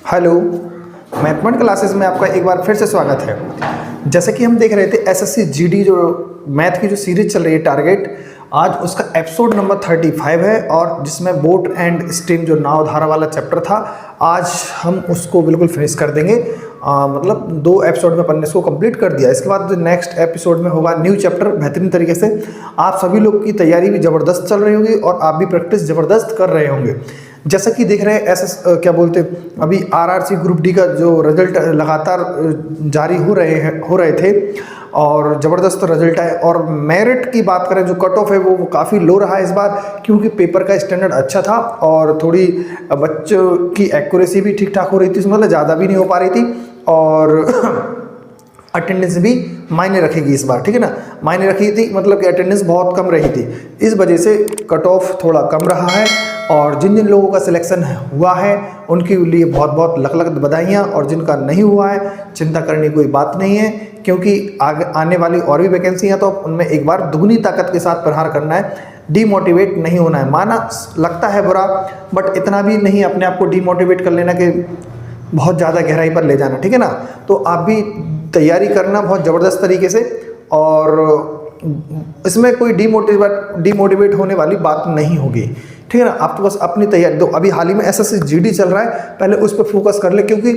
Hello, mathematics classes में आपका एक बार फिर से स्वागत है। जैसे कि हम देख रहे थे एसएससी जीडी जो मैथ की जो सीरीज चल रही है टारगेट, आज उसका एपिसोड नंबर 35 है और जिसमें बोट एंड स्ट्रीम जो नाव धारा वाला चैप्टर था, आज हम उसको बिल्कुल फिनिश कर देंगे। मतलब 2 एपिसोड में अपन ने इसको कंप्लीट कर दिया। इसके बाद जो नेक्स्ट एपिसोड में होगा न्यू चैप्टर बेहतरीन तरीके से। आप सभी लोग की तैयारी भी ज़बरदस्त चल रही होगी और आप भी प्रैक्टिस ज़बरदस्त कर रहे होंगे। जैसा कि देख रहे हैं क्या बोलते अभी आरआरसी ग्रुप डी का जो रिजल्ट लगातार जारी हो रहे थे और ज़बरदस्त रिजल्ट है। और मेरिट की बात करें, जो कट ऑफ है वो काफ़ी लो रहा है इस बार, क्योंकि पेपर का स्टैंडर्ड अच्छा था और थोड़ी बच्चों की एक्यूरेसी भी ठीक ठाक हो रही थी, मतलब ज़्यादा भी नहीं हो पा रही थी और अटेंडेंस भी मायने रखेगी इस बार, ठीक है ना। मायने रखी थी मतलब कि अटेंडेंस बहुत कम रही थी, इस वजह से कट ऑफ थोड़ा कम रहा है। और जिन जिन लोगों का सिलेक्शन हुआ है उनके लिए बहुत बहुत लख लख बधाइयाँ, और जिनका नहीं हुआ है चिंता करने की कोई बात नहीं है, क्योंकि आगे आने वाली और भी वैकेंसी हैं तो उनमें एक बार दुगनी ताकत के साथ प्रहार करना है। डीमोटिवेट नहीं होना है। माना लगता है बुरा, बट इतना भी नहीं अपने आप को डीमोटिवेट कर लेना कि बहुत ज़्यादा गहराई पर ले जाना, ठीक है ना। तो आप भी तैयारी करना बहुत ज़बरदस्त तरीके से, और इसमें कोई डीमोटिवेट होने वाली बात नहीं होगी, ठीक है ना। आप तो बस अपनी तैयारी दो। अभी हाल ही में एसएससी जीडी चल रहा है, पहले उस पर फोकस कर ले, क्योंकि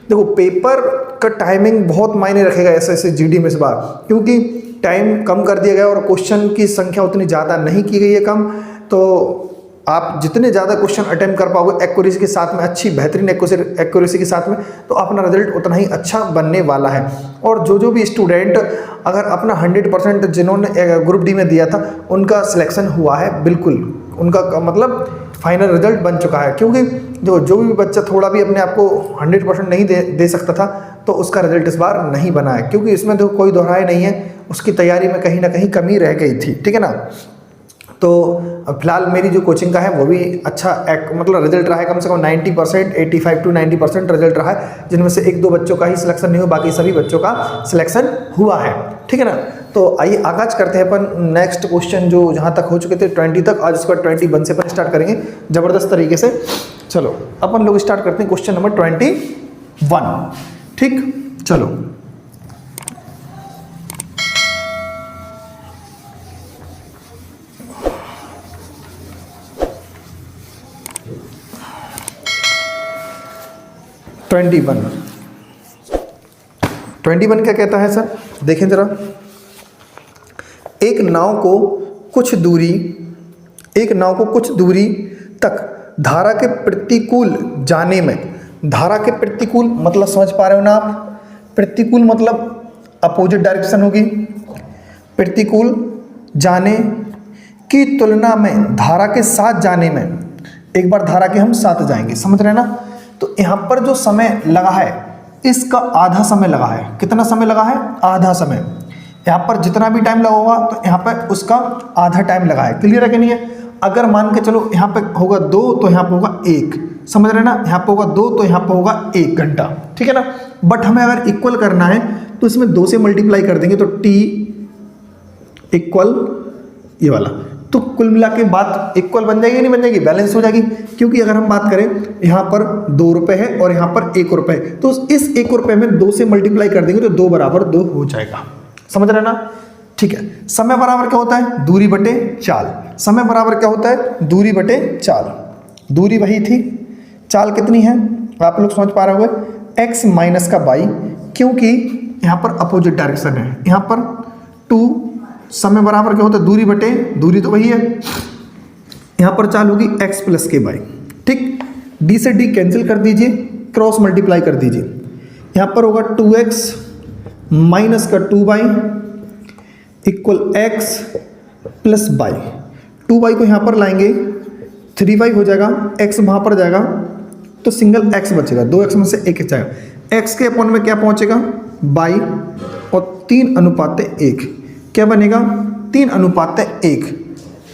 देखो पेपर का टाइमिंग बहुत मायने रखेगा एसएससी जीडी में इस बार, क्योंकि टाइम कम कर दिया गया और क्वेश्चन की संख्या उतनी ज़्यादा नहीं की गई है कम। तो आप जितने ज़्यादा क्वेश्चन अटेम्प्ट कर पाओगे एक्यूरेसी के साथ में, अच्छी बेहतरीन एक्यूरेसी के साथ में, तो अपना रिजल्ट उतना ही अच्छा बनने वाला है। और जो भी स्टूडेंट अगर अपना 100% जिन्होंने ग्रुप डी में दिया था उनका सिलेक्शन हुआ है, बिल्कुल उनका मतलब फाइनल रिजल्ट बन चुका है। क्योंकि जो भी बच्चा थोड़ा भी अपने आप को 100% नहीं दे सकता था तो उसका रिजल्ट इस बार नहीं बना है, क्योंकि इसमें तो कोई दोहराई नहीं है, उसकी तैयारी में कहीं ना कहीं कमी रह गई थी, ठीक है ना। तो फिलहाल मेरी जो कोचिंग का है वो भी अच्छा मतलब रिजल्ट रहा है, कम से कम 90%, 85 to 90% रिजल्ट रहा है, जिनमें से 1-2 बच्चों का ही सिलेक्शन नहीं हुआ, बाकी सभी बच्चों का सिलेक्शन हुआ है, ठीक है ना। तो आइए आगाज करते हैं अपन नेक्स्ट क्वेश्चन जो जहाँ तक हो चुके थे 20 तक, आज उसका 21 से अपन स्टार्ट करेंगे ज़बरदस्त तरीके से। चलो अपन लोग स्टार्ट करते हैं क्वेश्चन नंबर 21, ठीक। चलो ट्वेंटी वन क्या कहता है सर, देखें जरा। एक नाव को कुछ दूरी तक धारा के प्रतिकूल जाने में, धारा के प्रतिकूल मतलब समझ पा रहे हो ना आप, प्रतिकूल मतलब अपोजिट डायरेक्शन होगी, प्रतिकूल जाने की तुलना में धारा के साथ जाने में, एक बार धारा के हम साथ जाएंगे, समझ रहे हैं ना। तो यहाँ पर जो समय लगा है इसका आधा समय लगा है। कितना समय लगा है? आधा समय। यहाँ पर जितना भी टाइम लगा होगा तो यहाँ पर उसका आधा टाइम लगा है। क्लियर है कि नहीं है? अगर मान के चलो यहाँ पे होगा 2 तो यहाँ पे होगा 1, समझ रहे ना। यहाँ पे होगा 2 तो यहाँ पे होगा 1 घंटा, ठीक है ना। बट हमें अगर इक्वल करना है तो इसमें 2 से मल्टीप्लाई कर देंगे तो t इक्वल ये वाला, तो कुल मिला के बात इक्वल बन जाएगी, नहीं बन जाएगी, बैलेंस हो जाएगी। क्योंकि अगर हम बात करें यहाँ पर 2 रुपये है और यहाँ पर 1 रुपये, तो इस 1 रुपये में 2 से मल्टीप्लाई कर देंगे तो 2 बराबर 2 हो जाएगा, समझ रहे ना। ठीक है। समय बराबर क्या होता है? दूरी बटे चाल। समय बराबर क्या होता है? दूरी बटे चाल। दूरी वही थी, चाल कितनी है आप लोग समझ पा रहे होंगे, x माइनस का y, क्योंकि यहाँ पर अपोजिट डायरेक्शन है। यहाँ पर 2, समय बराबर क्या होता है? दूरी बटे, दूरी तो वही है, यहाँ पर चाल होगी x प्लस के वाई, ठीक। d से d कैंसिल कर दीजिए, क्रॉस मल्टीप्लाई कर दीजिए, यहाँ पर होगा 2x माइनस का 2y equal x plus Y. 2y को यहाँ पर लाएंगे 3y हो जाएगा, x वहाँ पर जाएगा तो सिंगल x बचेगा, 2x में से 1 जाएगा, x के अपॉन में क्या पहुँचेगा? y, और 3:1 क्या बनेगा? 3:1।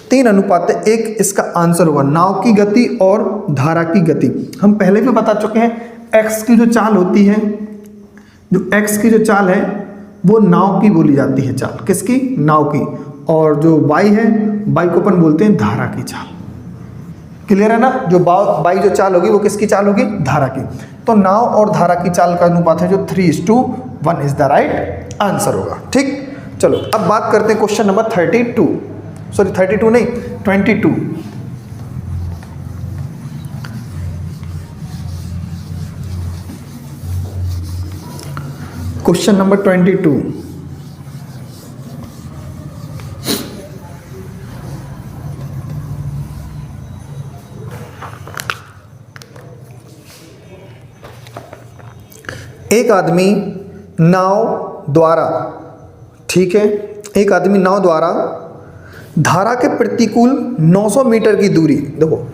3:1 इसका आंसर होगा। नाव की गति और धारा की गति हम पहले भी बता चुके हैं। x की जो चाल होती है, जो x की जो चाल है वो नाव की बोली जाती है चाल, किसकी? नाव की। और जो y है, y को अपन बोलते हैं धारा की चाल। क्लियर है ना। जो बाई जो चाल होगी वो किसकी चाल होगी, धारा की। तो नाव और धारा की चाल का अनुपात है जो 3:1 इज द राइट आंसर होगा। ठीक, चलो अब बात करते हैं क्वेश्चन नंबर 32, सॉरी 32 नहीं 22। क्वेश्चन नंबर 22, एक आदमी नाव द्वारा, ठीक है, एक आदमी नाव द्वारा धारा के प्रतिकूल 900 मीटर की दूरी, देखो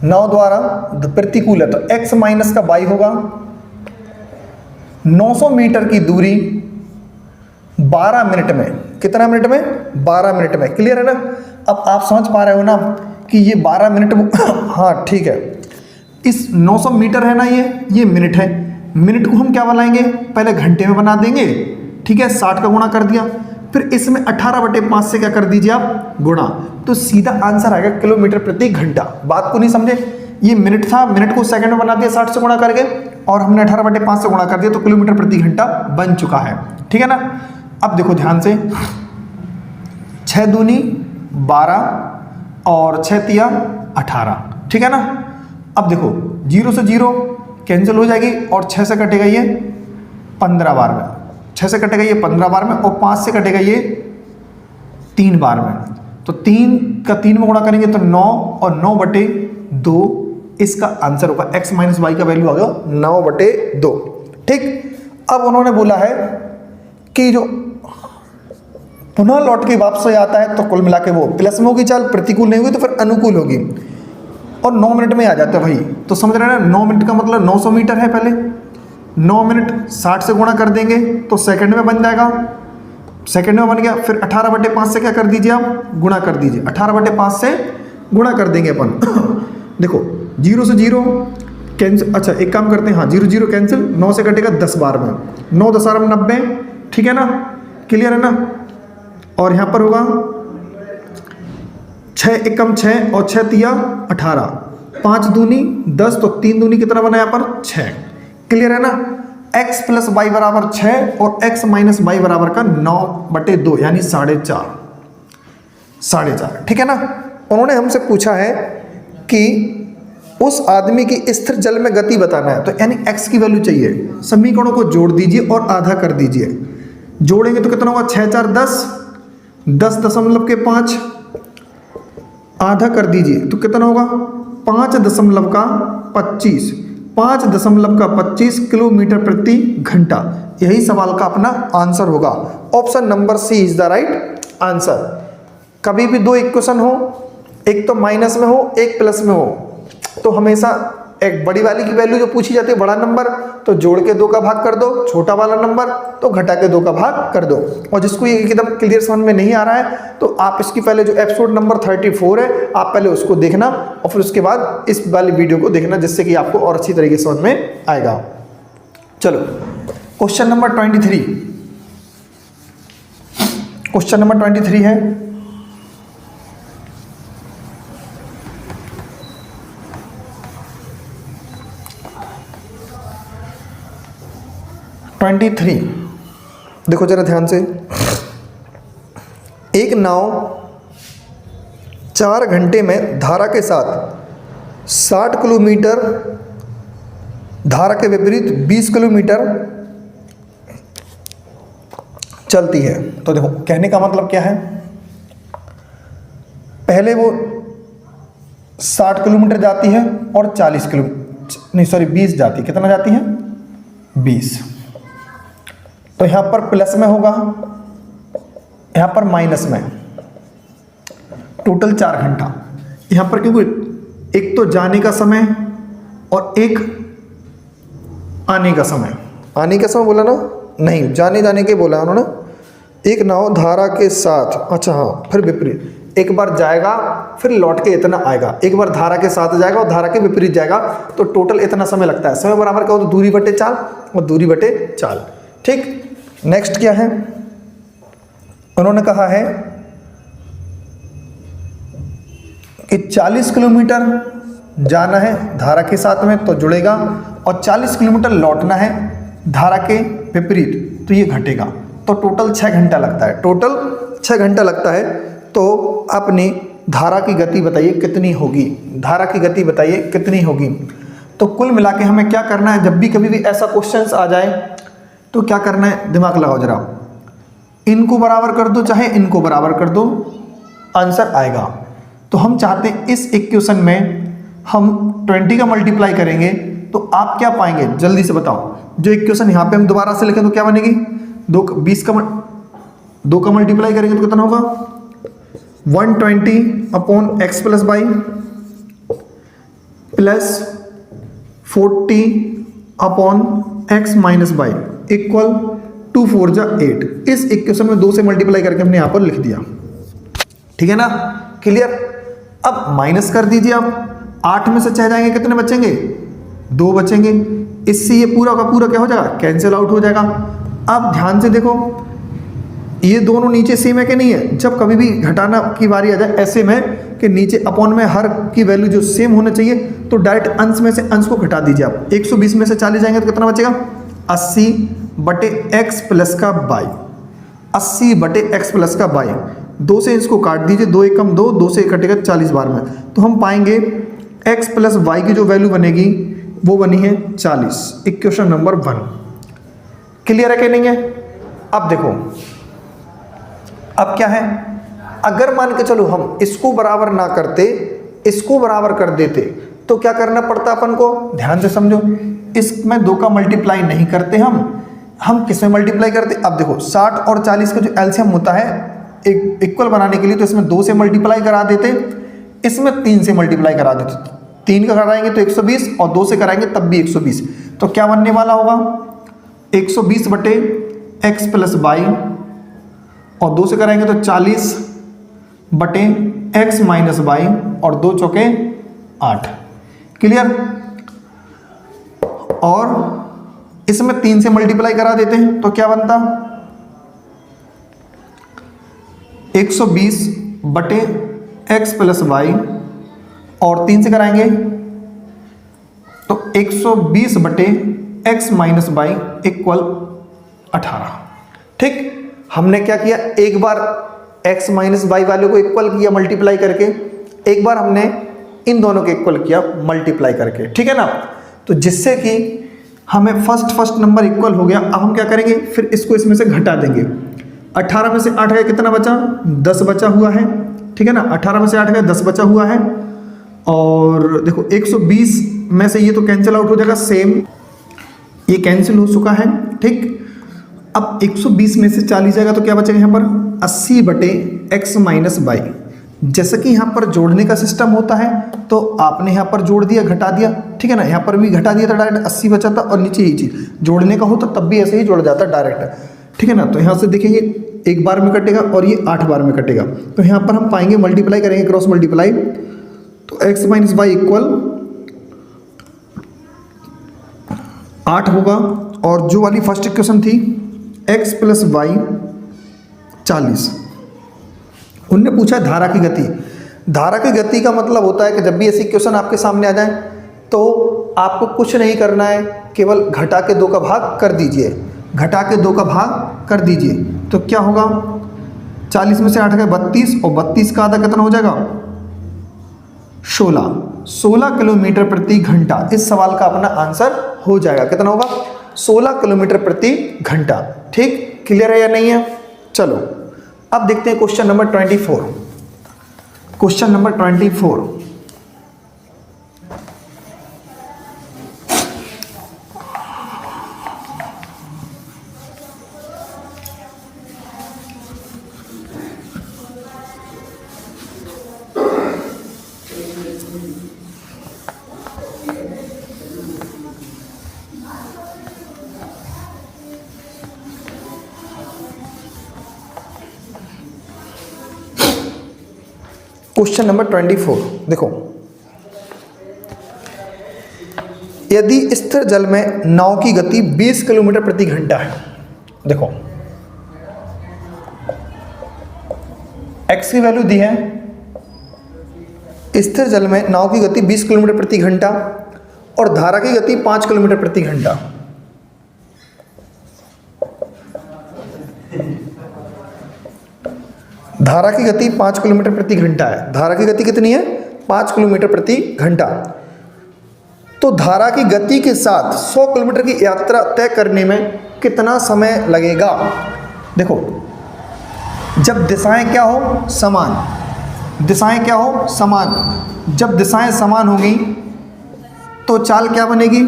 नाव द्वारा प्रतिकूल है तो x माइनस का y होगा, 900 मीटर की दूरी 12 मिनट में, कितना मिनट में, 12 मिनट में। क्लियर है ना। अब आप समझ पा रहे हो ना कि ये 12 मिनट हाँ ठीक है, इस 900 मीटर है ना, ये मिनट है, मिनट को हम क्या बनाएंगे, पहले घंटे में बना देंगे, ठीक है, 60 का गुणा कर दिया, फिर इसमें 18/5 से क्या कर दीजिए आप, गुणा, तो सीधा आंसर आएगा किलोमीटर प्रति घंटा। बात को नहीं समझे, ये मिनट था, मिनट को सेकंड में बना दिया 60 से गुणा करके, और हमने 18/5 से गुणा कर दिया, तो किलोमीटर प्रति घंटा बन चुका है। ठीक है ना। अब देखो ध्यान से, 6 दूनी 12 और 6 तिया 18, ठीक है ना। अब देखो 0 से 0 कैंसिल हो जाएगी और 6 से कटेगा ये 15 बार में, 6 से कटेगा ये 15 बार में, और 5 से कटेगा ये 3 बार में, तो 3 का 3 में गुणा करेंगे तो 9 और 9/2 इसका आंसर होगा। x माइनस वाई का वैल्यू आ गया 9/2। ठीक, अब उन्होंने बोला है कि जो पुनः लौट के वापस आता है तो कुल मिला के वो प्लस में होगी चाल, प्रतिकूल नहीं होगी तो फिर अनुकूल होगी, और 9 मिनट में आ जाता है भाई। तो समझ रहे हैं ना, 9 मिनट का मतलब 900 मीटर है, पहले 9 मिनट 60 से गुणा कर देंगे तो सेकंड में बन जाएगा, सेकंड में बन गया, फिर 18/5 से क्या कर दीजिए आप, गुणा कर दीजिए, 18/5 से गुणा कर देंगे अपन देखो 0 से 0 कैंसिल, अच्छा एक काम करते हैं, हाँ 0 0 कैंसिल, 9 से कटेगा 10 बार में, 9 10 में 90, ठीक है ना, क्लियर है ना। और यहाँ पर होगा 6 एकम 6 और 6 तिया 18, 5 दूनी 10, तो 3 दूनी कितना बना यहाँ पर 6, क्लियर है ना। x प्लस वाई बराबर 6 और x माइनस वाई बराबर का 9/2 यानी 4.5, ठीक है ना। उन्होंने हमसे पूछा है कि उस आदमी की स्थिर जल में गति बताना है, तो यानी x की वैल्यू चाहिए। समीकरणों को जोड़ दीजिए और आधा कर दीजिए, जोड़ेंगे तो कितना होगा 6 4 10, 10.5 आधा कर दीजिए तो कितना होगा 5.25, 5.25 किलोमीटर प्रति घंटा। यही सवाल का अपना आंसर होगा। Option number C is the right answer. कभी भी 2 इक्वेशन हो, एक तो माइनस में हो एक प्लस में हो, तो हमेशा एक बड़ी वाली की वैल्यू जो पूछी जाती है, बड़ा नंबर तो जोड़ के 2 का भाग कर दो, छोटा वाला नंबर तो घटा के 2 का भाग कर दो। और जिसको ये एकदम क्लियर समझ में नहीं आ रहा है तो आप इसकी पहले जो एपिसोड नंबर 34 है आप पहले उसको देखना और फिर उसके बाद इस वाली वीडियो को देखना, जिससे कि आपको और अच्छी तरीके से समझ में आएगा। चलो क्वेश्चन नंबर 23, क्वेश्चन नंबर 23 है, देखो जरा ध्यान से। एक नाव 4 घंटे में धारा के साथ 60 किलोमीटर, धारा के विपरीत 20 किलोमीटर चलती है। तो देखो कहने का मतलब क्या है, पहले वो 60 किलोमीटर जाती है और 40 किलोमीटर नहीं सॉरी 20 जाती, कितना जाती है 20, तो यहां पर प्लस में होगा, यहां पर माइनस में, टोटल 4 घंटा। यहां पर क्योंकि एक तो जाने का समय और एक आने का समय, आने का समय बोला ना, नहीं जाने के बोला उन्होंने। एक नाव धारा के साथ, अच्छा हाँ फिर विपरीत, एक बार जाएगा फिर लौट के इतना आएगा, एक बार धारा के साथ जाएगा और धारा के विपरीत जाएगा, तो टोटल इतना समय लगता है। समय बराबर क्या होता है, दूरी बटे चाल, और दूरी बटे चाल। ठीक, नेक्स्ट क्या है, उन्होंने कहा है कि 40 किलोमीटर जाना है धारा के साथ में तो जुड़ेगा, और 40 किलोमीटर लौटना है धारा के विपरीत तो ये घटेगा। तो टोटल 6 घंटा लगता है, टोटल 6 घंटा लगता है। तो अपनी धारा की गति बताइए कितनी होगी, धारा की गति बताइए कितनी होगी। तो कुल मिला के हमें क्या करना है, जब भी कभी भी ऐसा क्वेश्चन आ जाए तो क्या करना है, दिमाग लगाओ जरा, इनको बराबर कर दो चाहे इनको बराबर कर दो, आंसर आएगा। तो हम चाहते हैं इस इक्वेशन में हम 20 का मल्टीप्लाई करेंगे तो आप क्या पाएंगे, जल्दी से बताओ। जो इक्वेशन यहाँ पे हम दोबारा से लिखें तो क्या बनेगी, 2 का मल्टीप्लाई करेंगे तो कितना होगा, 120 upon x plus y plus 40 upon x minus y equal 2 4 जा 8। इस इक्वेशन में 2 से मल्टीप्लाई करके हमने यहाँ पर लिख दिया, ठीक है ना, क्लियर। अब माइनस कर दीजिए, आप 8 में से 6 जाएंगे कितने बचेंगे, 2 बचेंगे। इससे ये पूरा का पूरा क्या हो जाएगा, कैंसिल आउट हो जाएगा। अब ध्यान से देखो, ये दोनों नीचे सेम है कि नहीं है। जब कभी भी घटाना की बारी आ जाए ऐसे में कि नीचे अपॉन में हर की वैल्यू जो सेम होना चाहिए, तो डायरेक्ट अंश में से अंश को घटा दीजिए आप। 120 में से 40 जाएंगे तो कितना बचेगा, 80 बटे एक्स प्लस का वाई, 80 बटे एक्स प्लस का वाई। 2 से इसको काट दीजिए, 2 एक कम 2, 2 से कटेगा 40 बार में, तो हम पाएंगे एक्स प्लस वाई की जो वैल्यू बनेगी वो बनी है 40। इक्वेशन नंबर 1 क्लियर है कि नहीं है। अब देखो, अब क्या है, अगर मान के चलो हम इसको बराबर ना करते, इसको बराबर कर देते तो क्या करना पड़ता अपन को, ध्यान से समझो। इसमें 2 का मल्टीप्लाई नहीं करते हम किस में मल्टीप्लाई करते। अब देखो 60 और 40 का जो एलसीएम होता है एक इक्वल बनाने के लिए, तो इसमें 2 से मल्टीप्लाई करा देते, इसमें 3 से मल्टीप्लाई करा देते। 3 का कराएंगे तो 120 और 2 से कराएंगे तब भी 120। तो क्या बनने वाला होगा, 120 बटे एक्स प्लस वाई, और 2 से कराएंगे तो 40 बटे एक्स माइनस वाई, और 2 चौके 8, क्लियर। और इसमें 3 से मल्टीप्लाई करा देते हैं तो क्या बनता, 120 बटे एक्स प्लस वाई, और 3 से कराएंगे तो 120 बटे एक्स माइनस वाई इक्वल 18। ठीक, हमने क्या किया, एक बार x माइनस वाई वाले को इक्वल किया मल्टीप्लाई करके, एक बार हमने इन दोनों को इक्वल किया मल्टीप्लाई करके, ठीक है ना। तो जिससे कि हमें फर्स्ट नंबर इक्वल हो गया। अब हम क्या करेंगे, फिर इसको इसमें से घटा देंगे। 18 में से 8 गया, कितना बचा, 10 बचा हुआ है, ठीक है ना। 18 में से 8 गया, 10 बचा हुआ है। और देखो 120 में से ये तो कैंसिल आउट हो जाएगा, सेम ये कैंसिल हो चुका है, ठीक। अब 120 में से 40 जाएगा तो क्या बचेगा यहाँ पर, 80 बटे एक्स माइनस वाई। जैसे कि यहाँ पर जोड़ने का सिस्टम होता है तो आपने यहाँ पर जोड़ दिया, घटा दिया, ठीक है ना। यहाँ पर भी घटा दिया था, डायरेक्ट 80 बचा था, और नीचे यही चीज़ जोड़ने का होता तब भी ऐसे ही जोड़ जाता डायरेक्ट, ठीक है ना। तो यहाँ से देखिए ये 1 बार में कटेगा और ये 8 बार में कटेगा। तो यहाँ पर हम पाएंगे, मल्टीप्लाई करेंगे, क्रॉस मल्टीप्लाई, तो एक्स माइनस वाई इक्वल 8 होगा। और जो वाली फर्स्ट इक्वेशन थी एक्स प्लस वाई 40, उनने पूछा धारा की गति। धारा की गति का मतलब होता है कि जब भी ऐसी इक्वेशन आपके सामने आ जाए तो आपको कुछ नहीं करना है, केवल घटा के 2 का भाग कर दीजिए, घटा के 2 का भाग कर दीजिए। तो क्या होगा, 40 में से 8 गए 32, और 32 का आधा कितना हो जाएगा, 16 किलोमीटर प्रति घंटा। इस सवाल का अपना आंसर हो जाएगा, कितना होगा, 16 किलोमीटर प्रति घंटा। ठीक, क्लियर है या नहीं है। चलो अब देखते हैं question number 24। Question number 24, question number 24 देखो, यदि स्थिर जल में नाव की गति 20 किलोमीटर प्रति घंटा है, देखो x की वैल्यू दी है, स्थिर जल में नाव की गति 20 किलोमीटर प्रति घंटा और धारा की गति 5 किलोमीटर प्रति घंटा। धारा की गति 5 किलोमीटर प्रति घंटा है। धारा की गति कितनी है? 5 किलोमीटर प्रति घंटा। तो धारा की गति के साथ 100 किलोमीटर की यात्रा तय करने में कितना समय लगेगा? देखो, जब दिशाएं क्या हो? समान। दिशाएं क्या हो? समान। जब दिशाएं समान होंगी तो चाल क्या बनेगी?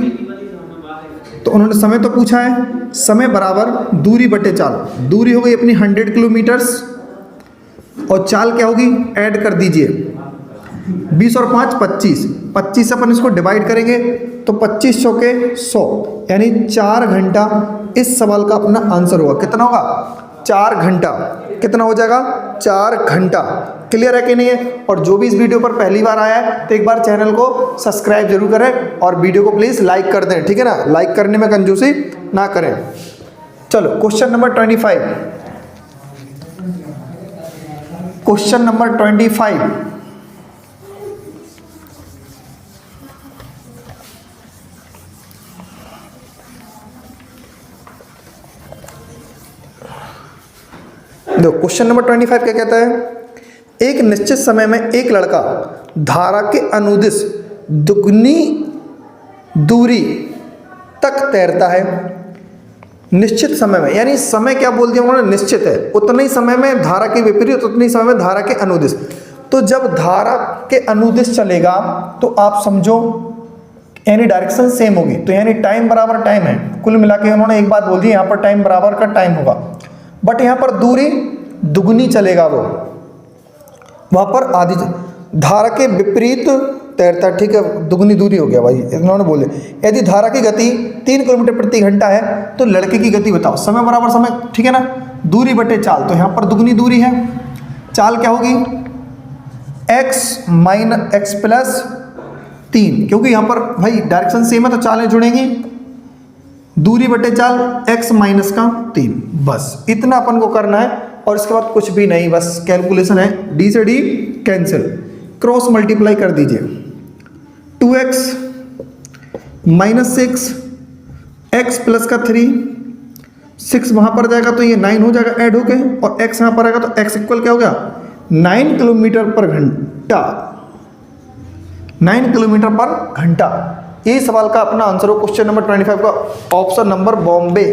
तो उन्होंने समय तो पूछा है, समय बराबर दूरी बटे चाल। दूरी हो गई अपनी 100 किलोमीटर्स और चाल क्या होगी? ऐड कर दीजिए, 20 और 5 25। 25 से अपन इसको डिवाइड करेंगे तो 25 चौके 100, यानी 4 घंटा इस सवाल का अपना आंसर होगा। कितना होगा? 4 घंटा। कितना हो जाएगा? 4 घंटा। क्लियर है कि नहीं है? और जो भी इस वीडियो पर पहली बार आया है तो एक बार चैनल को सब्सक्राइब जरूर करें और वीडियो को प्लीज़ लाइक कर दें, ठीक है ना? लाइक करने में कंजूसी ना करें। चलो क्वेश्चन नंबर 25। Question number 25। देखो क्वेश्चन नंबर 25 क्या कहता है? एक निश्चित समय में एक लड़का धारा के अनुदिश दुगनी दूरी तक तैरता है। निश्चित समय में, यानी समय क्या बोल दिया उन्होंने? निश्चित है। उतने ही समय में धारा के विपरीत, उतने ही समय में धारा के अनुदिश। तो जब धारा के अनुदिश चलेगा तो आप समझो यानी डायरेक्शन सेम होगी, तो यानी टाइम बराबर टाइम है। कुल मिला के उन्होंने एक बात बोल दी, यहाँ पर टाइम बराबर का टाइम होगा, बट यहाँ पर दूरी दुगनी चलेगा। वो वहाँ पर आधी धारा के विपरीत तैरता, ठीक है, दुगनी दूरी हो गया भाई, इन्होंने बोले। यदि धारा की गति 3 किलोमीटर प्रति घंटा है तो लड़के की गति बताओ। समय बराबर समय, ठीक है ना? दूरी बटे चाल, तो यहाँ पर दुगनी दूरी है। चाल क्या होगी? x माइनस एक्स प्लस 3, क्योंकि यहाँ पर भाई डायरेक्शन सेम है तो चालें जुड़ेंगी। दूरी बटे चाल x माइनस का 3, बस इतना अपन को करना है और इसके बाद कुछ भी नहीं, बस कैलकुलेशन है। d से d कैंसिल, क्रॉस मल्टीप्लाई कर दीजिए। 2x माइनस 6, x प्लस का 3, 6 वहाँ पर जाएगा तो ये 9 हो जाएगा ऐड होके, और x यहाँ पर आएगा तो x इक्वल क्या हो गया? 9 किलोमीटर पर घंटा। 9 किलोमीटर पर घंटा। ये सवाल का अपना आंसर हो क्वेश्चन नंबर 25 का, ऑप्शन नंबर बॉम्बे।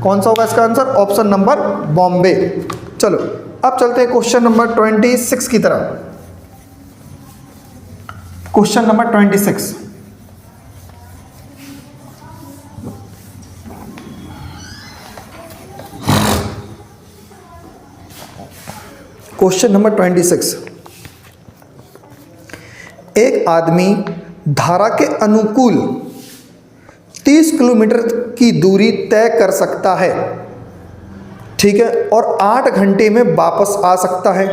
कौन सा होगा इसका आंसर? Option number Bombay. चलो अब चलते हैं क्वेश्चन नंबर 26 की तरफ। Question number 26। Question number 26। एक आदमी धारा के अनुकूल 30 किलोमीटर की दूरी तय कर सकता है, ठीक है, और 8 घंटे में वापस आ सकता है।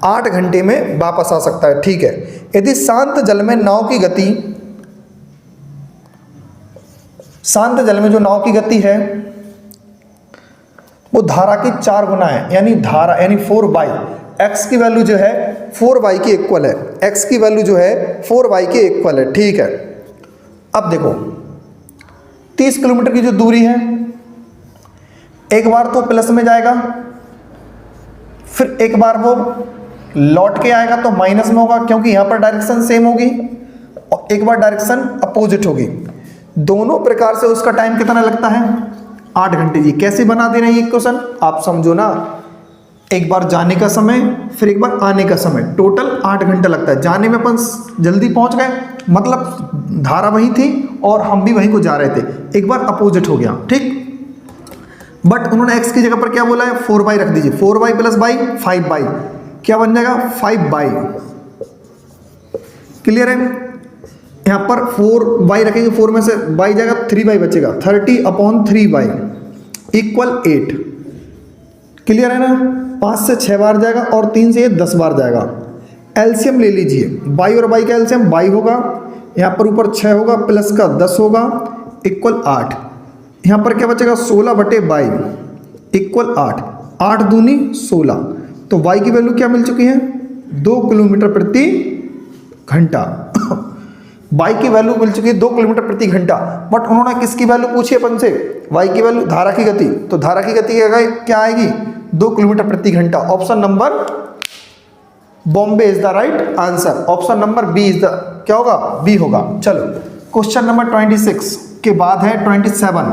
8 घंटे में वापस आ सकता है, ठीक है। यदि शांत जल में नाव की गति, शांत जल में जो नाव की गति है वो धारा की 4 गुना है, यानी धारा यानी 4y, x की वैल्यू जो है 4y के इक्वल है। x की वैल्यू जो है 4y के इक्वल है, ठीक है। अब देखो 30 किलोमीटर की जो दूरी है, एक बार तो प्लस में जाएगा, फिर एक बार वो लौट के आएगा तो माइनस में होगा, क्योंकि यहां पर डायरेक्शन सेम होगी, और एक बार डायरेक्शन अपोजिट होगी। दोनों प्रकार से उसका टाइम कितना लगता है? 8 घंटे। जी कैसे बना दे रहे हैं ये क्वेश्चन, आप समझो ना। एक बार जाने का समय, फिर एक बार आने का समय, टोटल 8 घंटा लगता है। जाने में अपन जल्दी पहुंच गए, मतलब धारा वही थी और हम भी वहीं को जा रहे थे, एक बार अपोजिट हो गया, ठीक। बट उन्होंने x की जगह पर क्या बोला है? 4y रख दीजिए। 4y प्लस बाई 5y, क्या बन जाएगा? 5y। क्लियर है? यहाँ पर 4y रखेंगे, 4 में से y जाएगा, 3y बचेगा, 30/3y इक्वल 8। क्लियर है ना? 5 से 6 बार जाएगा और 3 से ये 10 बार जाएगा। एलसीएम ले लीजिए, y और y का एलसीएम y होगा, यहाँ पर ऊपर 6 होगा, प्लस का 10 होगा, इक्वल 8। यहाँ पर क्या बचेगा? 16/22 इक्वल 8। 8 दूनी 16, तो y की वैल्यू क्या मिल चुकी है? 2 किलोमीटर प्रति घंटा। वाई की वैल्यू मिल चुकी है 2 किलोमीटर प्रति घंटा, बट उन्होंने किसकी वैल्यू पूछी अपन से? वाई की वैल्यू, धारा की गति। तो धारा की गति क्या आएगी? 2 किलोमीटर प्रति घंटा। Option number Bombay is the right answer. Option number B is the, क्या होगा? बी होगा। चलो क्वेश्चन नंबर 26 के बाद है 27।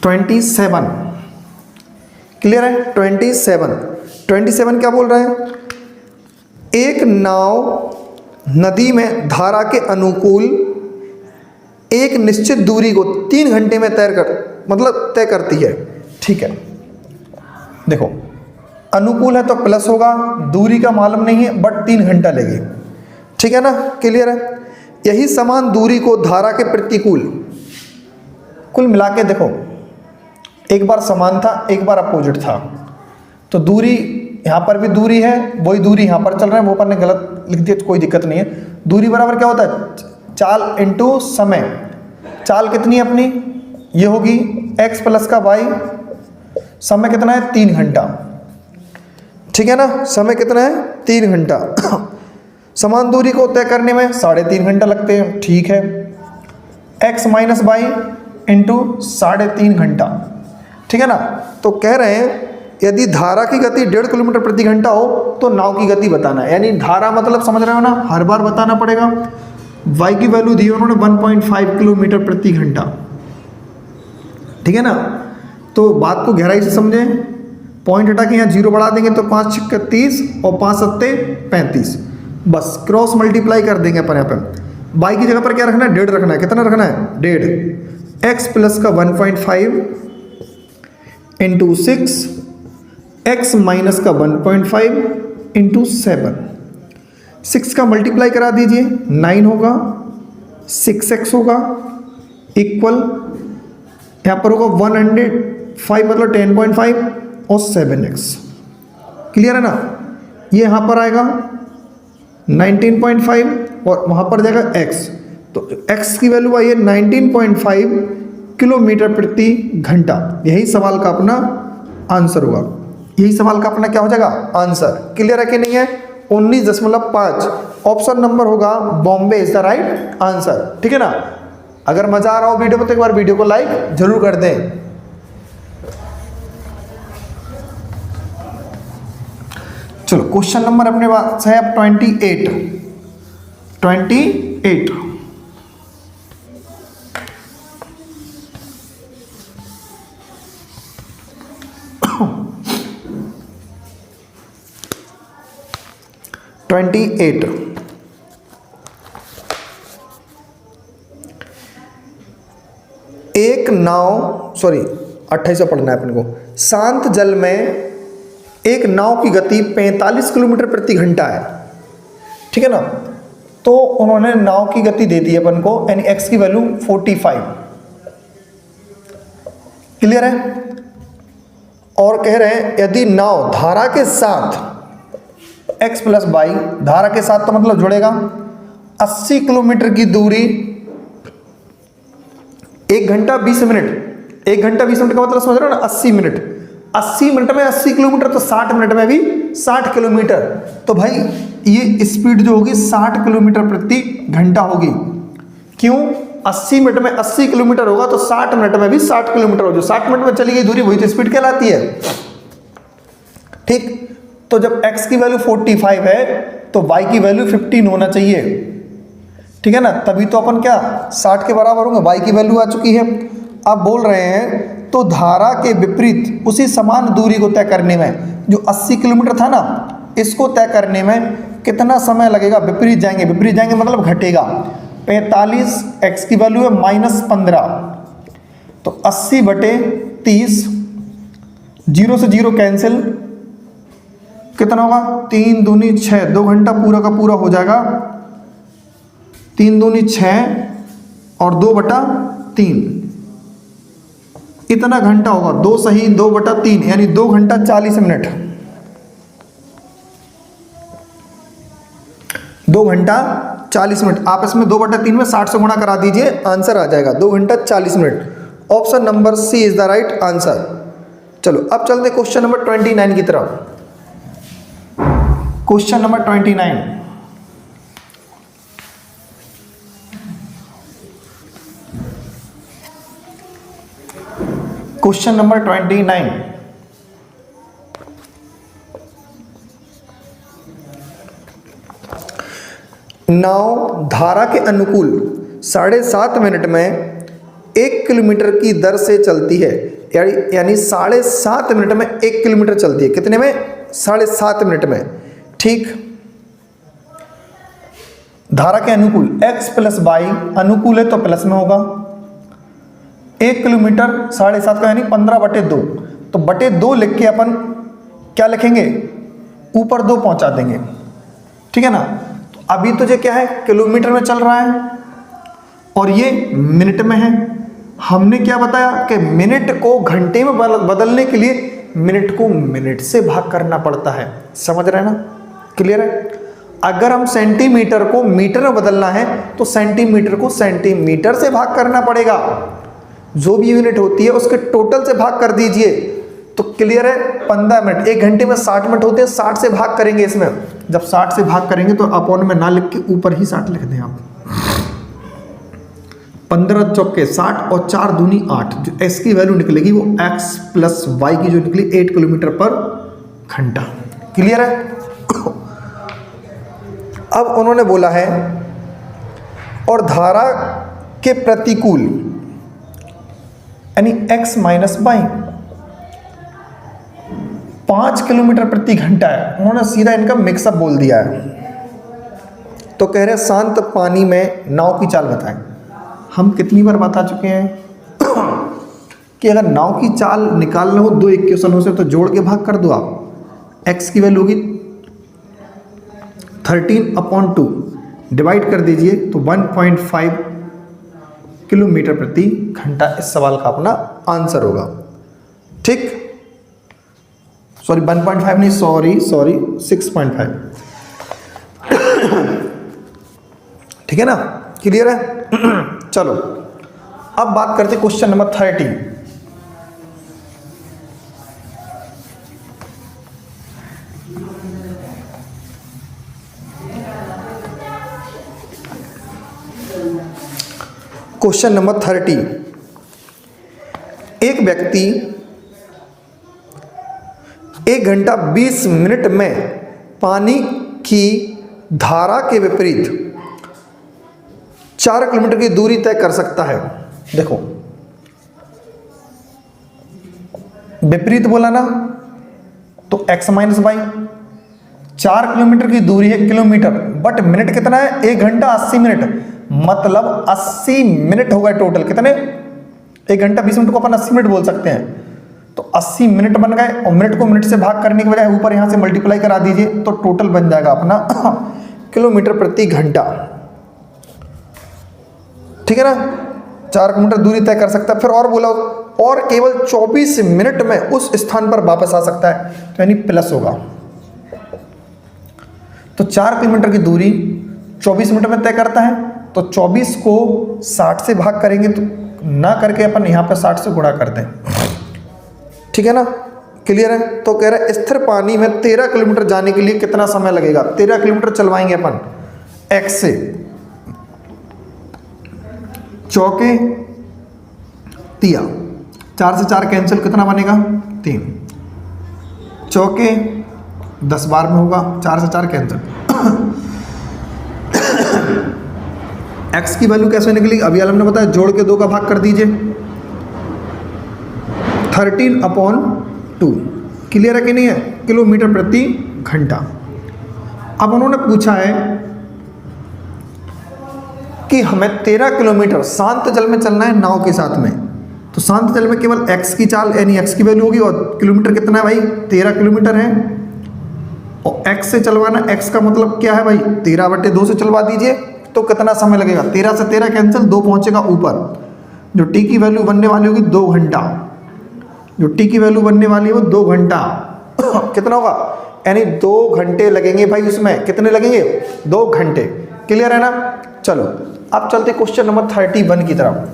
27 क्लियर है? 27 क्या बोल रहा है? एक नाव नदी में धारा के अनुकूल एक निश्चित दूरी को 3 घंटे में तय करती है। ठीक है, देखो अनुकूल है तो प्लस होगा, दूरी का मालूम नहीं है बट 3 घंटा लेगी। ठीक है ना? क्लियर है? यही समान दूरी को धारा के प्रतिकूल, कुल मिला के देखो, एक बार समान था, एक बार अपोजिट था, तो दूरी यहाँ पर भी दूरी है, वही दूरी यहाँ पर चल रहा है, वो पर ने गलत लिख दिया तो कोई दिक्कत नहीं है। दूरी बराबर क्या होता है? चाल इंटू समय। चाल कितनी है अपनी? ये होगी x प्लस का y। समय कितना है? 3 घंटा। ठीक है ना? समय कितना है? 3 घंटा। समान दूरी को तय करने में 3.5 घंटा लगते हैं। ठीक है, x माइनस वाई इंटू 3.5 घंटा। ठीक है ना? तो कह रहे हैं यदि धारा की गति 1.5 किलोमीटर प्रति घंटा हो तो नाव की गति बताना है। यानी धारा मतलब समझ रहे हो ना, हर बार बताना पड़ेगा। y की वैल्यू दी उन्होंने 1.5 किलोमीटर प्रति घंटा। ठीक है ना? तो बात को गहराई से समझें, पॉइंट हटा के यहाँ 0 बढ़ा देंगे तो 5 छक्के 30 और 5 सत्ते 35, बस क्रॉस मल्टीप्लाई कर देंगे अपन यहाँ पर। y की जगह पर क्या रखना है? 1.5 रखना है। कितना रखना है? 1.5। x प्लस का 1.5 इंटू 6, x माइनस का 1.5 इंटू 7। 6 का मल्टीप्लाई करा दीजिए, 9 होगा, 6x होगा इक्वल, यहाँ पर होगा 105 मतलब 10.5 और 7x। क्लियर है ना? ये यहाँ पर आएगा 19.5 और वहाँ पर जाएगा x, तो x की वैल्यू आई है 19.5 किलोमीटर प्रति घंटा। यही सवाल का अपना आंसर होगा। यही सवाल का अपना क्या हो जाएगा? आंसर। क्लियर है कि नहीं है? 19.5 ऑप्शन नंबर होगा Bombay is the right answer. ठीक है ना? अगर मजा आ रहा हो वीडियो में तो एक बार वीडियो को लाइक जरूर कर दें। चलो क्वेश्चन नंबर अपने पास है अब 28। 28 एक नाव, सॉरी 28 पढ़ना है अपन को। शांत जल में एक नाव की गति 45 किलोमीटर प्रति घंटा है। ठीक है ना? तो उन्होंने नाव की गति दे दी अपन को, यानी x की वैल्यू 45। क्लियर है? और कह रहे हैं यदि नाव धारा के साथ x प्लस वाई, धारा के साथ तो मतलब जुड़ेगा, 80 किलोमीटर की दूरी 1 घंटा 20 मिनट, 1 घंटा 20 मिनट का मतलब समझ रहे हो ना? 80 मिनट, 80 मिनट में 80 किलोमीटर, तो 60 मिनट में भी 60 किलोमीटर। तो भाई ये स्पीड जो होगी 60 किलोमीटर प्रति घंटा होगी। क्यों? 80 मिनट में 80 किलोमीटर होगा तो 60 मिनट में भी 60 किलोमीटर होगी। 60 मिनट में चली गई दूरी वही तो स्पीड कहलाती है। ठीक, तो जब x की वैल्यू 45 है तो y की वैल्यू 15 होना चाहिए। ठीक है ना? तभी तो अपन क्या 60 के बराबर होंगे। y की वैल्यू आ चुकी है। अब बोल रहे हैं तो धारा के विपरीत उसी समान दूरी को तय करने में, जो 80 किलोमीटर था ना, इसको तय करने में कितना समय लगेगा? विपरीत जाएंगे मतलब घटेगा। 45, x की वैल्यू है -15, तो 80/30, 0 से 0 कैंसिल, कितना होगा? 3 दूनी 6, 2 घंटा पूरा का पूरा हो जाएगा। 3 दूनी 6 और 2/3, इतना घंटा होगा। 2 सही 2/3 यानी 2 घंटा 40 मिनट। 2 घंटा 40 मिनट। आप इसमें 2/3 में 60 से गुणा करा दीजिए, आंसर आ जाएगा 2 घंटा 40 minute. Option number C is the right answer. चलो अब चलते क्वेश्चन नंबर 29 की तरफ। Question number 29। Question number 29। नाव धारा के अनुकूल 7.5 मिनट में 1 किलोमीटर की दर से चलती है, यानी 7.5 मिनट में 1 किलोमीटर चलती है। कितने में? 7.5 मिनट में। ठीक, धारा के अनुकूल x प्लस वाई, अनुकूल है तो प्लस में होगा। 1 किलोमीटर 7.5 का यानी 15/2, तो बटे 2 लिख के अपन क्या लिखेंगे? ऊपर 2 पहुंचा देंगे। ठीक है ना। तो अभी तुझे क्या है, किलोमीटर में चल रहा है और ये मिनट में है। हमने क्या बताया कि मिनट को घंटे में बदलने के लिए मिनट को मिनट से भाग करना पड़ता है। समझ रहे हैं ना? क्लियर है? अगर हम सेंटीमीटर को मीटर में बदलना है तो सेंटीमीटर को सेंटीमीटर से भाग करना पड़ेगा। जो भी यूनिट होती है उसके टोटल से भाग कर दीजिए। तो क्लियर है? 15 मिनट, 1 घंटे में 60 मिनट होते हैं, 60 से भाग करेंगे इसमें। जब 60 से भाग करेंगे तो अपॉन में ना लिख के ऊपर ही 60 लिख दें आप। 15 चौके 60 और 4 दूनी 8। जो x की वैल्यू निकलेगी वो x प्लस वाई की जो निकली 8 किलोमीटर पर घंटा। क्लियर है? अब उन्होंने बोला है और धारा के प्रतिकूल यानी x माइनस वाई 5 किलोमीटर प्रति घंटा है। उन्होंने सीधा इनका मिक्सअप बोल दिया है। तो कह रहे शांत पानी में नाव की चाल बताएं। हम कितनी बार बता चुके हैं कि अगर नाव की चाल निकालना हो 2 इक्वेशनों से तो जोड़ के भाग कर दो आप। x की वैल्यू होगी 13/2, डिवाइड कर दीजिए तो 1.5 किलोमीटर प्रति घंटा इस सवाल का अपना आंसर होगा। ठीक, सॉरी 1.5 नहीं, सॉरी 6.5। ठीक है ना? क्लियर है? चलो अब बात करते क्वेश्चन नंबर 30। Question number 30। एक व्यक्ति 1 घंटा 20 मिनट में पानी की धारा के विपरीत 4 किलोमीटर की दूरी तय कर सकता है। देखो विपरीत बोला ना, तो x माइनस वाई 4 किलोमीटर की दूरी है किलोमीटर, बट मिनट कितना है? 1 घंटा 80 मिनट, मतलब 80 मिनट हो गए टोटल। कितने? 1 घंटा 20 मिनट को अपन 80 मिनट बोल सकते हैं। तो 80 मिनट बन गए और मिनट को मिनट से भाग करने के बजाय ऊपर यहां से मल्टीप्लाई करा दीजिए तो टोटल बन जाएगा अपना किलोमीटर प्रति घंटा। ठीक है ना? 4 किलोमीटर दूरी तय कर सकता है। फिर और बोला और केवल 24 मिनट में उस स्थान पर वापस आ सकता है, तो यानी प्लस होगा। तो 4 किलोमीटर की दूरी 24 मिनट में तय करता है, तो 24 को 60 से भाग करेंगे तो ना करके अपन यहाँ पे 60 से गुणा कर दें। ठीक है ना? क्लियर है? तो कह रहा है स्थिर पानी में 13 किलोमीटर जाने के लिए कितना समय लगेगा? 13 किलोमीटर चलवाएंगे अपन x से। चौके तिया 4 से 4 कैंसिल, कितना बनेगा? 3। चौके 10 बार में होगा, 4 से 4 कैंसिल। x की वैल्यू कैसे निकली? अभी आलम ने बताया, जोड़ के 2 का भाग कर दीजिए, 13/2। क्लियर है कि नहीं है? किलोमीटर प्रति घंटा। अब उन्होंने पूछा है कि हमें 13 किलोमीटर शांत जल में चलना है नाव के साथ में। तो शांत जल में केवल x की चाल यानी x की वैल्यू होगी, और किलोमीटर कितना है भाई? 13 किलोमीटर है। और x से चलवाना, x का मतलब क्या है भाई? 13/2 से चलवा दीजिए तो कितना समय लगेगा? 13 से 13 कैंसिल, 2 पहुंचेगा ऊपर। जो t की वैल्यू बनने वाली होगी 2 घंटा, जो t की वैल्यू बनने वाली है वो 2 घंटा। कितना होगा? यानी 2 घंटे लगेंगे भाई उसमें। कितने लगेंगे? 2 घंटे। क्लियर है ना। चलो अब चलते क्वेश्चन नंबर 31 की तरफ।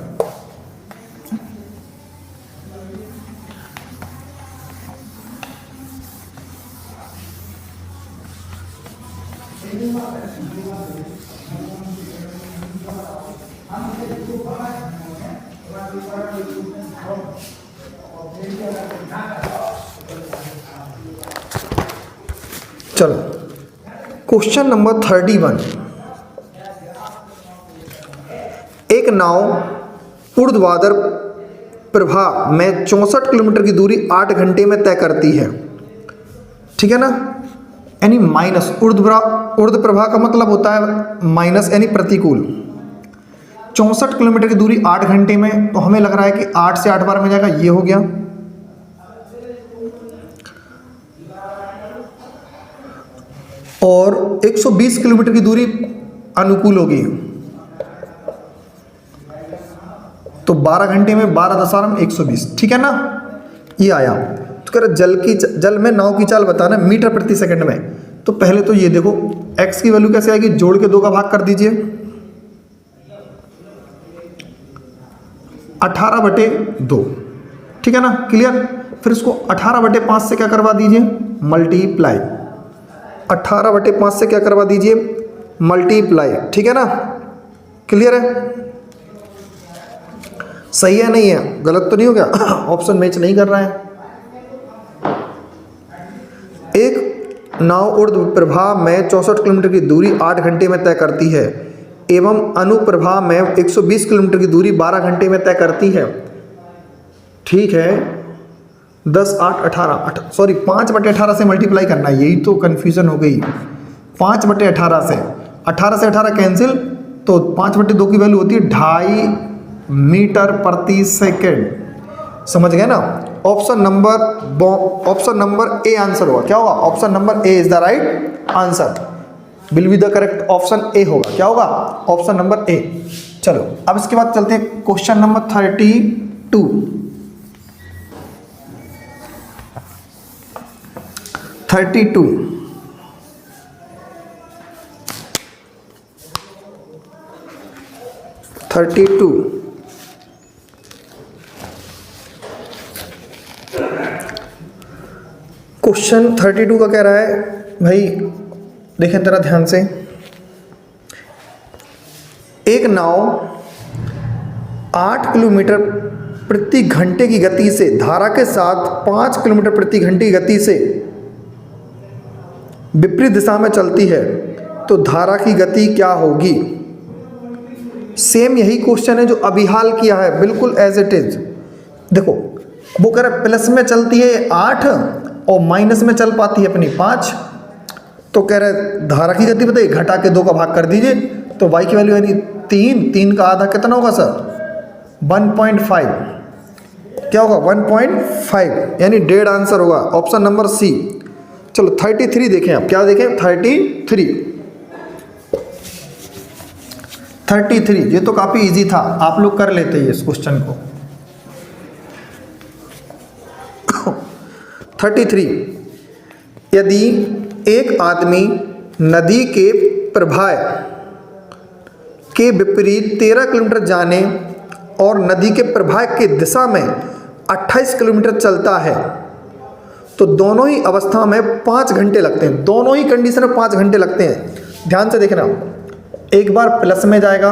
चलो क्वेश्चन नंबर 31। एक नाव ऊर्ध्वाधर प्रवाह में 64 किलोमीटर की दूरी 8 घंटे में तय करती है, ठीक है ना। यानी माइनस ऊर्ध्व प्रवाह का मतलब होता है माइनस यानी प्रतिकूल। 64 किलोमीटर की दूरी 8 घंटे में, तो हमें लग रहा है कि 8 से 8 बार में जाएगा, ये हो गया। और 120 किलोमीटर की दूरी अनुकूल होगी, तो 12 घंटे में 12 दशांश 120, ठीक है ना। ये आया। तो कह रहा जल में नाव की चाल बताना मीटर प्रति सेकंड में। तो पहले तो ये देखो x की वैल्यू कैसे आएगी, जोड़ के 2 का भाग कर दीजिए, 18/2, ठीक है ना, क्लियर। फिर इसको 18/5 से क्या करवा दीजिए, मल्टीप्लाई। 18/5 से क्या करवा दीजिए, मल्टीप्लाई, ठीक है ना, क्लियर है। सही है नहीं है, गलत तो नहीं हो गया, ऑप्शन मैच नहीं कर रहा है। एक नाव ऊर्ध्व प्रवाह में 64 किलोमीटर की दूरी 8 घंटे में तय करती है एवं अनुप्रवाह में 120 किलोमीटर की दूरी 12 घंटे में तय करती है, ठीक है। 10, 8, 18, सॉरी 5/18 से मल्टीप्लाई करना है, यही तो कन्फ्यूजन हो गई। 5/18 से 18 कैंसिल, तो 5/2 की वैल्यू होती है 2.5 मीटर प्रति सेकेंड, समझ गए ना। ऑप्शन नंबर ए आंसर होगा। क्या होगा, option number A is the right answer, will be the correct option A होगा। क्या होगा, ऑप्शन नंबर ए। चलो अब इसके बाद चलते हैं क्वेश्चन नंबर 32। 32 क्वेश्चन 32 का कह रहा है, भाई देखें जरा ध्यान से। एक नाव 8 किलोमीटर प्रति घंटे की गति से धारा के साथ 5 किलोमीटर प्रति घंटे की गति से विपरीत दिशा में चलती है, तो धारा की गति क्या होगी। सेम यही क्वेश्चन है जो अभी हाल किया है, बिल्कुल एज इट इज। देखो वो कह रहा प्लस में चलती है 8 और माइनस में चल पाती है अपनी 5, तो कह रहे धारा की गति बताइए, घटा के 2 का भाग कर दीजिए, तो y की वैल्यू यानी 3 का आधा कितना होगा सर, 1.5। क्या होगा, 1.5, यानी डेढ़ आंसर होगा ऑप्शन नंबर सी। चलो 33 देखें आप, क्या देखें 33, ये तो काफ़ी इजी था, आप लोग कर लेते हैं इस क्वेश्चन को। 33, यदि एक आदमी नदी के प्रवाह के विपरीत 13 किलोमीटर जाने और नदी के प्रवाह की दिशा में 28 किलोमीटर चलता है, तो दोनों ही अवस्था में 5 घंटे लगते हैं। दोनों ही कंडीशन में 5 घंटे लगते हैं। ध्यान से देखना, एक बार प्लस में जाएगा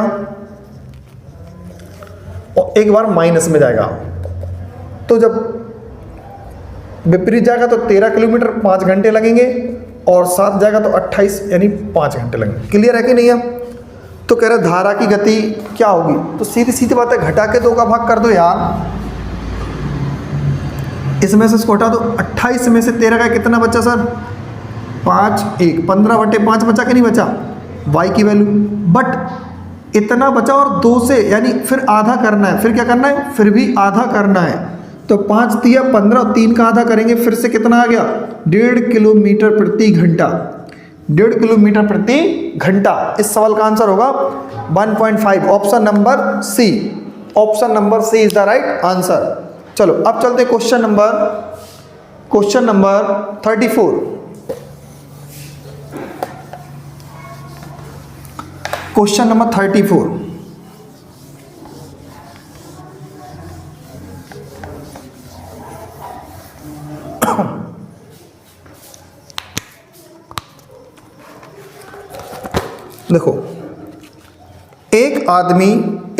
और एक बार माइनस में जाएगा। तो जब विपरीत जाएगा तो 13 किलोमीटर 5 घंटे लगेंगे, और साथ जाएगा तो 28 यानी 5 घंटे लगेंगे। क्लियर है कि नहीं है। तो कह रहे धारा की गति क्या होगी, तो सीधी सीधी बात है, घटा के 2 का भाग कर दो यार। इसमें से इसको हटा दो, 28 में से 13 का कितना बचा सर, 5, 1, 15/5 बचा कि नहीं बचा y की वैल्यू, बट इतना बचा और 2 से यानी फिर आधा करना है। फिर क्या करना है, फिर भी आधा करना है। तो 5 तिया 15 और 3 का आधा करेंगे, फिर से कितना आ गया, 1.5 किलोमीटर प्रति घंटा। 1.5 किलोमीटर प्रति घंटा। इस सवाल का आंसर होगा 1.5, option number C. Option number C is the right answer. चलो अब चलते क्वेश्चन नंबर 34। Question number 34। देखो, एक आदमी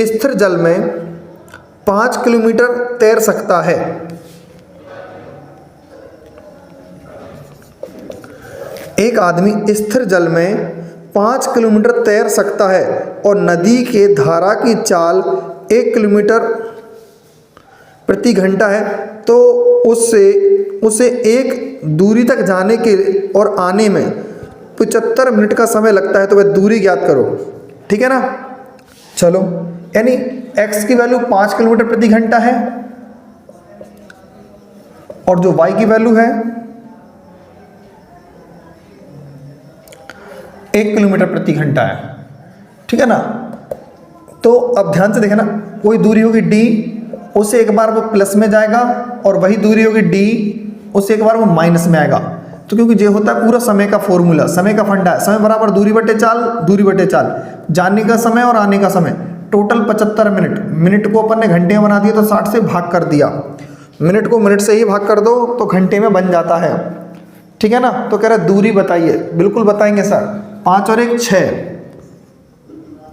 स्थिर जल में 5 किलोमीटर तैर सकता है। एक आदमी स्थिर जल में 5 किलोमीटर तैर सकता है और नदी के धारा की चाल 1 किलोमीटर प्रति घंटा है, तो उसे एक दूरी तक जाने के और आने में 75 मिनट का समय लगता है, तो वह दूरी ज्ञात करो। ठीक है ना। चलो, यानी x की वैल्यू 5 किलोमीटर प्रति घंटा है और जो y की वैल्यू है 1 किलोमीटर प्रति घंटा है। ठीक है ना। तो अब ध्यान से देखना, कोई दूरी होगी d, उसे एक बार वो प्लस में जाएगा, और वही दूरी होगी d, उसे एक बार वो माइनस में आएगा। तो क्योंकि ये होता है पूरा समय का फॉर्मूला, समय का फंडा है, समय बराबर दूरी बटे चाल, दूरी बटे चाल, जाने का समय और आने का समय, टोटल 75 मिनट। मिनट को अपन ने घंटे में बना दिया तो 60 से भाग कर दिया, मिनट को मिनट से ही भाग कर दो तो घंटे में बन जाता है। ठीक है ना। तो कह रहा है दूरी बताइए। बिल्कुल बताएंगे सर, 5 और 1 6,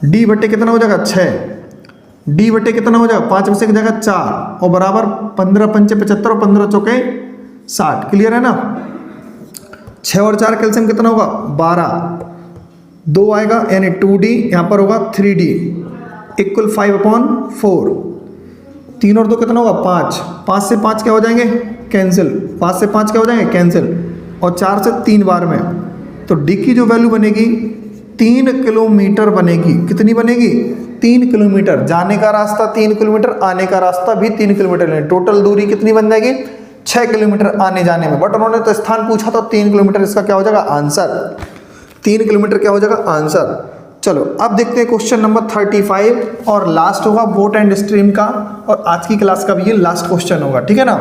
डी बटे कितना हो जाएगा 6, डी बटे कितना हो जाएगा 5 में से एक जगह 4, और बराबर 15 पंचे 75 और 15 चौके 60। क्लियर है ना। 6 और 4 कैल्शियम कितना होगा 12, 2 आएगा यानी 2d, यहाँ पर होगा 3d इक्वल 5/4। 3 और 2 कितना होगा 5, 5 से 5 क्या हो जाएंगे कैंसिल, 5 से 5 क्या हो जाएंगे कैंसिल, और 4 से 3 बार में, तो डी की जो वैल्यू बनेगी 3 किलोमीटर बनेगी। कितनी बनेगी 3 किलोमीटर। जाने का रास्ता 3 किलोमीटर, आने का रास्ता भी 3 किलोमीटर, टोटल दूरी कितनी बन जाएगी 6 किलोमीटर आने जाने में। बट उन्होंने तो स्थान पूछा तो 3 किलोमीटर इसका क्या हो जाएगा आंसर, 3 किलोमीटर क्या हो जाएगा आंसर। चलो अब देखते हैं क्वेश्चन नंबर 35 और लास्ट होगा बोट एंड स्ट्रीम का, और आज की क्लास का भी ये लास्ट क्वेश्चन होगा। ठीक है ना।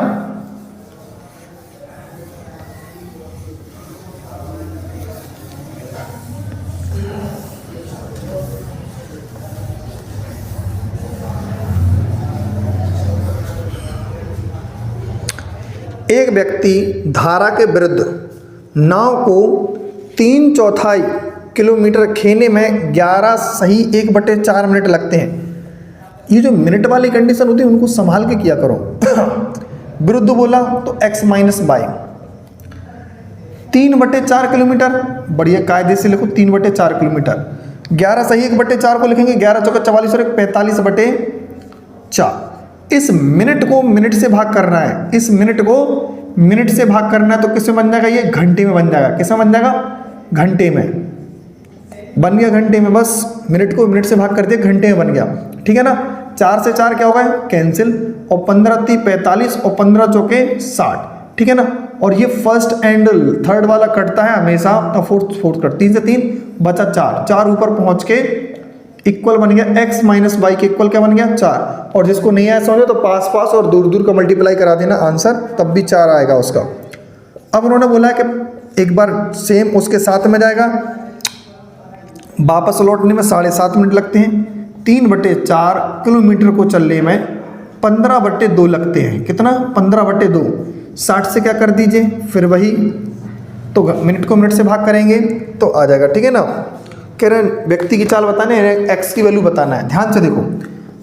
एक व्यक्ति धारा के विरुद्ध नाव को 3/4 किलोमीटर खेने में 11 सही 1/4 मिनट लगते हैं। ये जो मिनट वाली कंडीशन होती है उनको संभाल के किया करो। विरुद्ध बोला तो x माइनस बाई 3/4 किलोमीटर, बढ़िया कायदे से लिखो 3/4 किलोमीटर। 11 सही 1/4 को लिखेंगे, 11 चौका 44 और 45/4। इस मिनट को मिनट से भाग करना है, इस मिनट को मिनट से भाग करना है, तो किसमें बन जाएगा ये घंटे में बन जाएगा। किसमें बन जाएगा घंटे में बन गया, घंटे में। बस मिनट को मिनट से भाग कर दिया, घंटे में बन गया। ठीक है ना। 4 से 4 क्या होगा कैंसिल, और 15 3 45 और 15 चौके 60। ठीक है ना। और ये फर्स्ट एंड थर्ड वाला कटता है हमेशा, और फोर्थ कट, 3 से 3 बचा 4, 4 ऊपर पहुंच के इक्वल बन गया x माइनस वाई के इक्वल क्या बन गया 4। और जिसको नहीं आया समझो तो पास पास और दूर दूर का मल्टीप्लाई करा देना आंसर, तब भी 4 आएगा उसका। अब उन्होंने बोला है कि एक बार सेम उसके साथ में जाएगा, वापस लौटने में 7.5 मिनट लगते हैं। 3/4 किलोमीटर को चलने में 15/2 लगते हैं। कितना 15/2, 60 से क्या कर दीजिए फिर वही, तो मिनट को मिनट से भाग करेंगे तो आ जाएगा। ठीक है ना। कह रहे हैं व्यक्ति की चाल बताना है, एक्स की वैल्यू बताना है। ध्यान से देखो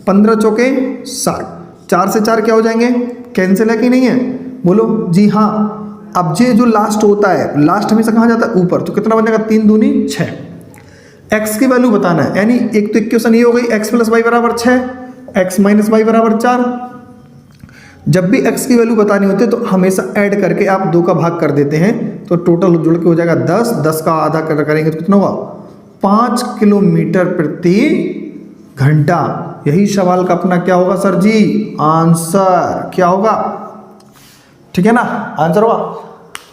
15 चौके 60, 4 से 4 क्या हो जाएंगे कैंसिल है कि नहीं है, बोलो जी हाँ। अब ये जो लास्ट होता है, लास्ट हमेशा कहाँ जाता है ऊपर, तो कितना बन जाएगा 3 दूनी 6। एक्स की वैल्यू बताना है, यानी एक तो इक्वेशन ये हो गई x प्लस वाई बराबर 6, x माइनस वाई बराबर 4। जब भी x की वैल्यू बतानी होती है तो हमेशा ऐड करके आप 2 का भाग कर देते हैं, तो टोटल जुड़ के हो जाएगा 10, 10 का आधा करेंगे तो कितना होगा 5 किलोमीटर प्रति घंटा। यही सवाल का अपना क्या होगा सर जी आंसर, क्या होगा। ठीक है ना, आंसर होगा।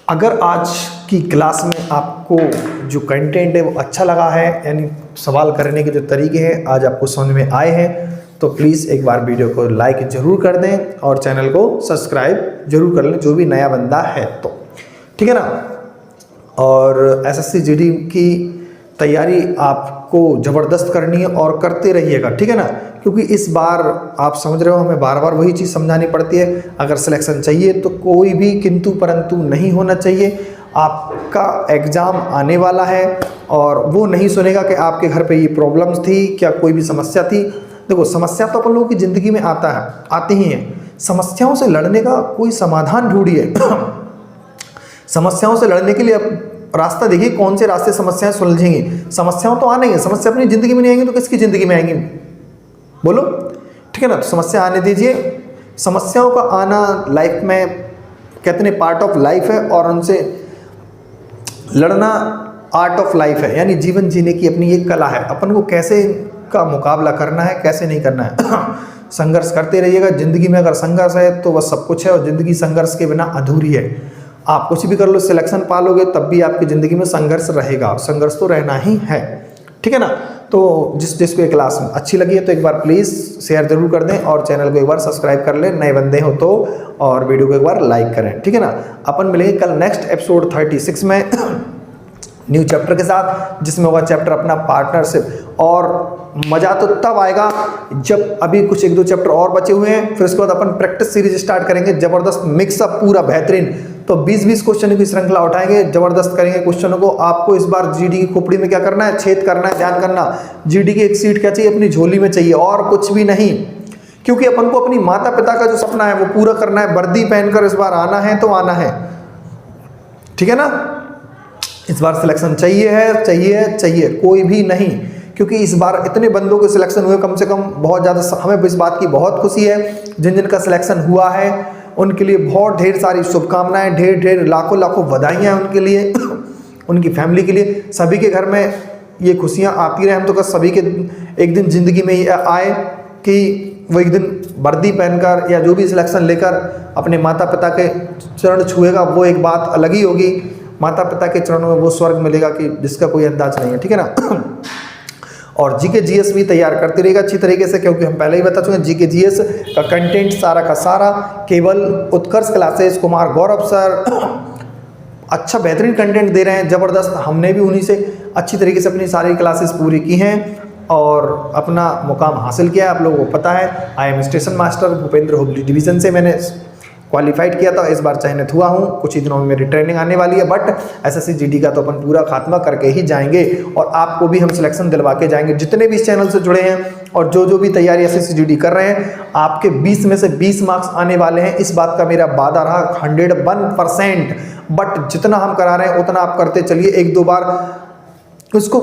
अगर आज की क्लास में आपको जो कंटेंट है वो अच्छा लगा है, यानी सवाल करने के जो तरीके हैं आज आपको समझ में आए हैं, तो प्लीज़ एक बार वीडियो को लाइक जरूर कर दें और चैनल को सब्सक्राइब जरूर कर लें जो भी नया बंदा है तो। ठीक है ना। और एसएससी जीडी की तैयारी आप आपको ज़बरदस्त करनी है और करते रहिएगा, ठीक है ना। क्योंकि इस बार आप समझ रहे हो हमें बार बार वही चीज़ समझानी पड़ती है, अगर सिलेक्शन चाहिए तो कोई भी किंतु परंतु नहीं होना चाहिए। आपका एग्ज़ाम आने वाला है और वो नहीं सुनेगा कि आपके घर पे ये प्रॉब्लम्स थी, क्या कोई भी समस्या थी। देखो समस्या तो अपन लोगों की ज़िंदगी में आता है, आती ही है। समस्याओं से लड़ने का कोई समाधान ढूंढिए। समस्याओं से लड़ने के लिए रास्ता देखिए, कौन से रास्ते समस्याएं सुलझेंगी। समस्याओं तो आना ही है, समस्या अपनी ज़िंदगी में नहीं आएंगी तो किसकी ज़िंदगी में आएंगी, बोलो, ठीक है ना। तो समस्या आने दीजिए। समस्याओं का आना लाइफ में कहते हैं पार्ट ऑफ लाइफ है, और उनसे लड़ना आर्ट ऑफ लाइफ है, यानी जीवन जीने की अपनी एक कला है। अपन को कैसे का मुकाबला करना है, कैसे नहीं करना है। संघर्ष करते रहिएगा। ज़िंदगी में अगर संघर्ष है तो वह सब कुछ है, और ज़िंदगी संघर्ष के बिना अधूरी है। आप कुछ भी कर लो, सिलेक्शन पालोगे तब भी आपकी ज़िंदगी में संघर्ष रहेगा, संघर्ष तो रहना ही है, ठीक है ना। तो जिसको ये क्लास अच्छी लगी है तो एक बार प्लीज़ शेयर जरूर कर दें, और चैनल को एक बार सब्सक्राइब कर लें, नए बंदे हो तो, और वीडियो को एक बार लाइक करें, ठीक है ना। अपन मिलेंगे कल नेक्स्ट एपिसोड 36 में न्यू चैप्टर के साथ, जिसमें होगा चैप्टर अपना पार्टनरशिप। और मज़ा तो तब आएगा जब अभी कुछ 1-2 चैप्टर और बचे हुए हैं, फिर उसके बाद अपन प्रैक्टिस सीरीज स्टार्ट करेंगे, ज़बरदस्त मिक्सअप पूरा बेहतरीन। तो 20-20 क्वेश्चन की श्रृंखला उठाएंगे, ज़बरदस्त करेंगे क्वेश्चनों को। आपको इस बार जीडी की खोपड़ी में क्या करना है, छेद करना है, ध्यान करना। जीडी की एक सीट क्या चाहिए, अपनी झोली में चाहिए, और कुछ भी नहीं। क्योंकि अपन को अपनी माता पिता का जो सपना है वो पूरा करना है। वर्दी पहनकर इस बार आना है तो आना है, ठीक है ना। इस बार सिलेक्शन चाहिए है, चाहिए कोई भी नहीं। क्योंकि इस बार इतने बंदों के सिलेक्शन हुए, कम से कम बहुत ज़्यादा, हमें इस बात की बहुत खुशी है। जिन का सिलेक्शन हुआ है उनके लिए बहुत ढेर सारी शुभकामनाएं, ढेर लाखों बधाइयाँ उनके लिए, उनकी फैमिली के लिए। सभी के घर में ये खुशियाँ आती रहे। हम तो कल सभी के एक दिन ज़िंदगी में आए कि वो एक दिन वर्दी पहनकर या जो भी सिलेक्शन लेकर अपने माता पिता के चरण छुएगा, वो एक बात अलग ही होगी। माता पिता के चरणों में वो स्वर्ग मिलेगा कि जिसका कोई अंदाज नहीं है, ठीक है ना। और जीके जीएस भी तैयार करते रहेगा अच्छी तरीके से, क्योंकि हम पहले ही बता चुके हैं जीके जीएस का कंटेंट सारा का सारा केवल उत्कर्ष क्लासेस, कुमार गौरव सर अच्छा बेहतरीन कंटेंट दे रहे हैं, ज़बरदस्त। हमने भी उन्हीं से अच्छी तरीके से अपनी सारी क्लासेस पूरी की हैं और अपना मुकाम हासिल किया है। आप लोगों को पता है, IAM station master Bhupendra Hubli division से मैंने क्वालिफाइड किया था। इस बार चयनित हुआ हूँ, कुछ ही दिनों में मेरी ट्रेनिंग आने वाली है। बट SSC GD का तो अपन पूरा खात्मा करके ही जाएंगे, और आपको भी हम सिलेक्शन दिलवा के जाएंगे। जितने भी इस चैनल से जुड़े हैं और जो भी तैयारी SSC GD कर रहे हैं, आपके 20 में से 20 मार्क्स आने वाले हैं। इस बात का मेरा वादा रहा 101%। बट जितना हम करा रहे हैं उतना आप करते चलिए। 1-2 बार उसको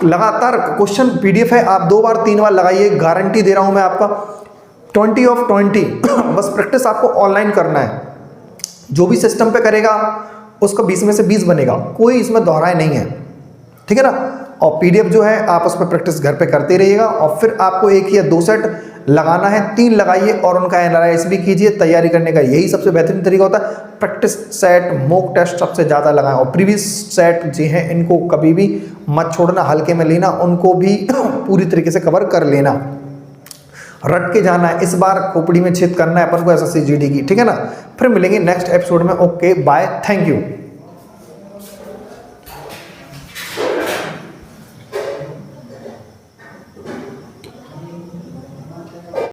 लगातार क्वेश्चन PDF है, आप 2 बार 3 बार लगाइए, गारंटी दे रहा हूँ मैं आपका 20 of 20। बस प्रैक्टिस आपको ऑनलाइन करना है। जो भी सिस्टम पे करेगा उसका 20 में से 20 बनेगा, कोई इसमें दोहराए नहीं है, ठीक है ना। और PDF जो है आप उस पर प्रैक्टिस घर पे करते रहिएगा, और फिर आपको 1 या 2 सेट लगाना है, 3 लगाइए और उनका एनालाइज भी कीजिए। तैयारी करने का यही सबसे बेहतरीन तरीका होता है। प्रैक्टिस सेट, मॉक टेस्ट सबसे ज़्यादा लगाएं, और प्रीवियस सेट जी हैं इनको कभी भी मत छोड़ना, हल्के में लेना, उनको भी पूरी तरीके से कवर कर लेना। रट के जाना है, इस बार खोपड़ी में छेद करना है अपन को SSC GD की, ठीक है ना। फिर मिलेंगे नेक्स्ट एपिसोड में। Okay bye, thank you.